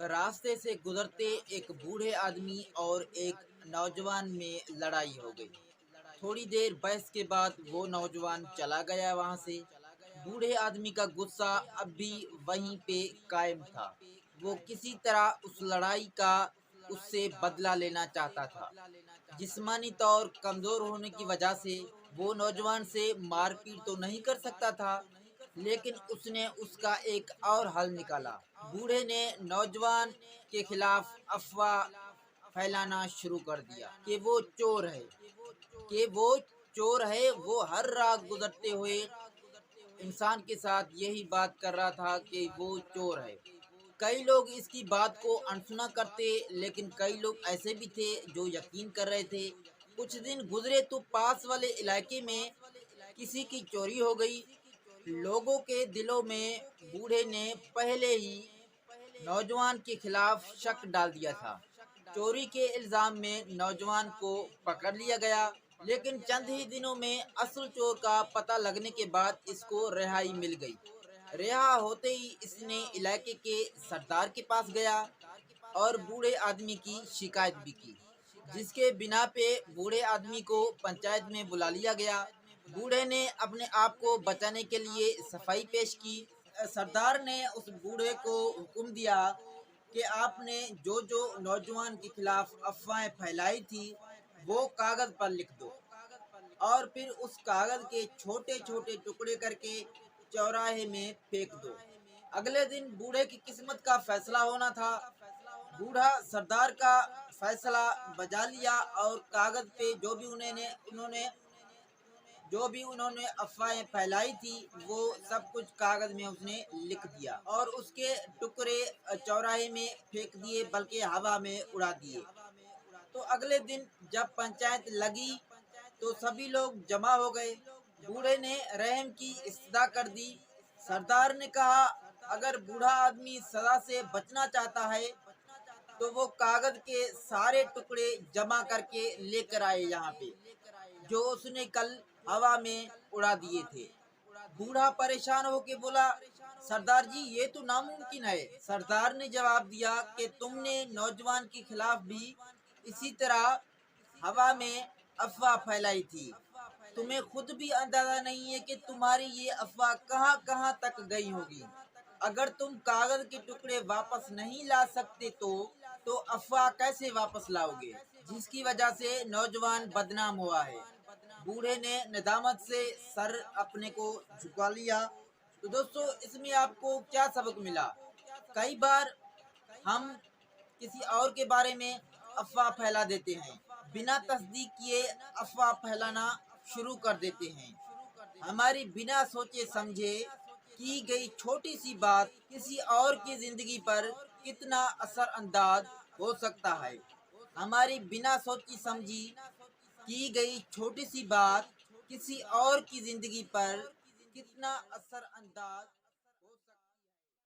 راستے سے گزرتے ایک بوڑھے آدمی اور ایک نوجوان میں لڑائی ہو گئی۔ تھوڑی دیر بحث کے بعد وہ نوجوان چلا گیا وہاں سے۔ بوڑھے آدمی کا غصہ اب بھی وہیں پہ قائم تھا۔ وہ کسی طرح اس لڑائی کا اس سے بدلہ لینا چاہتا تھا۔ جسمانی طور کمزور ہونے کی وجہ سے وہ نوجوان سے مار پیٹ تو نہیں کر سکتا تھا، لیکن اس نے اس کا ایک اور حل نکالا۔ بوڑھے نے نوجوان کے خلاف افواہ پھیلانا شروع کر دیا کہ وہ چور ہے، وہ ہر رات گزرتے ہوئے انسان کے ساتھ یہی بات کر رہا تھا کہ وہ چور ہے۔ کئی لوگ اس کی بات کو انسنا کرتے، لیکن کئی لوگ ایسے بھی تھے جو یقین کر رہے تھے۔ کچھ دن گزرے تو پاس والے علاقے میں کسی کی چوری ہو گئی۔ لوگوں کے دلوں میں بوڑھے نے پہلے ہی نوجوان کے خلاف شک ڈال دیا تھا۔ چوری کے الزام میں نوجوان کو پکڑ لیا گیا، لیکن چند ہی دنوں میں اصل چور کا پتہ لگنے کے بعد اس کو رہائی مل گئی۔ رہا ہوتے ہی اس نے علاقے کے سردار کے پاس گیا اور بوڑھے آدمی کی شکایت بھی کی، جس کے بنا پہ بوڑھے آدمی کو پنچایت میں بلا لیا گیا۔ بوڑھے نے اپنے آپ کو بچانے کے لیے صفائی پیش کی۔ سردار نے اس بوڑھے کو حکم دیا کہ آپ نے جو نوجوان کے خلاف افواہیں پھیلائی تھی وہ کاغذ پر لکھ دو، اور پھر اس کاغذ کے چھوٹے چھوٹے ٹکڑے کر کے چوراہے میں پھینک دو۔ اگلے دن بوڑھے کی قسمت کا فیصلہ ہونا تھا۔ بوڑھا سردار کا فیصلہ بجا لیا اور کاغذ پہ انہوں نے افواہیں پھیلائی تھی وہ سب کچھ کاغذ میں اس نے لکھ دیا اور اس کے ٹکڑے چوراہے میں پھینک دیے، بلکہ ہوا میں اڑا دیے۔ تو اگلے دن جب پنچایت لگی تو سبھی لوگ جمع ہو گئے۔ بوڑھے نے رحم کی استدعا کر دی۔ سردار نے کہا اگر بوڑھا آدمی سزا سے بچنا چاہتا ہے تو وہ کاغذ کے سارے ٹکڑے جمع کر کے لے کر آئے یہاں پہ، جو اس نے کل ہوا میں اڑا دیے تھے۔ بوڑھا پریشان ہو کے بولا سردار جی یہ تو ناممکن ہے۔ سردار نے جواب دیا کہ تم نے نوجوان کے خلاف بھی اسی طرح ہوا میں افواہ پھیلائی تھی۔ تمہیں خود بھی اندازہ نہیں ہے کہ تمہاری یہ افواہ کہاں کہاں تک گئی ہوگی۔ اگر تم کاغذ کے ٹکڑے واپس نہیں لا سکتے تو افواہ کیسے واپس لاؤ گے، جس کی وجہ سے نوجوان بدنام ہوا ہے۔ بوڑھے نے ندامت سے سر اپنے کو جھکا لیا۔ تو دوستو اس میں آپ کو کیا سبق ملا؟ کئی بار ہم کسی اور کے بارے میں افواہ پھیلا دیتے ہیں، بنا تصدیق کیے افواہ پھیلانا شروع کر دیتے ہیں۔ ہماری بنا سوچے سمجھے کی گئی چھوٹی سی بات کسی اور کی زندگی پر کتنا اثر انداز ہو سکتا ہے۔ ہماری بنا سوچی سمجھی کی گئی چھوٹی سی بات کسی اور کی زندگی پر کتنا اثر انداز